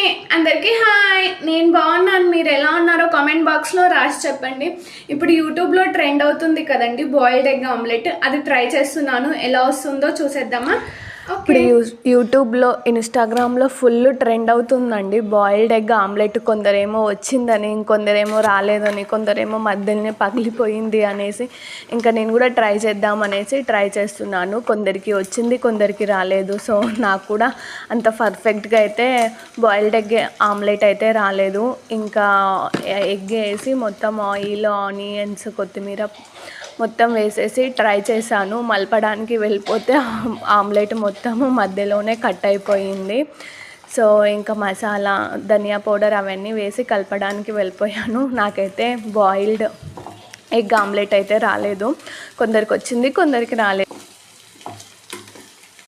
అందరికీ హాయ్. నేను బాగున్నాను. మీరు ఎలా ఉన్నారో కామెంట్ బాక్స్లో రాసి చెప్పండి. ఇప్పుడు యూట్యూబ్లో ట్రెండ్ అవుతుంది కదండి బాయిల్డ్ ఎగ్ ఆమ్లెట్. అది ట్రై చేస్తున్నాను. ఎలా వస్తుందో చూసేద్దామా? ఇప్పుడు యూట్యూబ్లో ఇన్స్టాగ్రామ్లో ఫుల్ ట్రెండ్ అవుతుందండి బాయిల్డ్ ఎగ్ ఆమ్లెట్. కొందరేమో వచ్చిందని, ఇంకొందరేమో రాలేదని, కొందరేమో మధ్యలోనే పగిలిపోయింది అనేసి, ఇంకా నేను కూడా ట్రై చేద్దామనేసి ట్రై చేస్తున్నాను. కొందరికి వచ్చింది, కొందరికి రాలేదు. సో నాకు కూడా అంత పర్ఫెక్ట్గా అయితే బాయిల్డ్ ఎగ్ ఆమ్లెట్ అయితే రాలేదు. ఇంకా ఎగ్ వేసి మొత్తం ఆయిల్, ఆనియన్స్, కొత్తిమీర మొత్తం వేసేసి ట్రై చేశాను. మలపడానికి వెళ్ళిపోతే ఆమ్లెట్ మొత్తము మధ్యలోనే కట్ అయిపోయింది. సో ఇంకా మసాలా, ధనియా పౌడర్ అవన్నీ వేసి కలపడానికి వెళ్ళిపోయాను. నాకైతే బాయిల్డ్ ఎగ్ ఆమ్లెట్ అయితే రాలేదు. కొందరికి వచ్చింది, కొందరికి రాలేదు.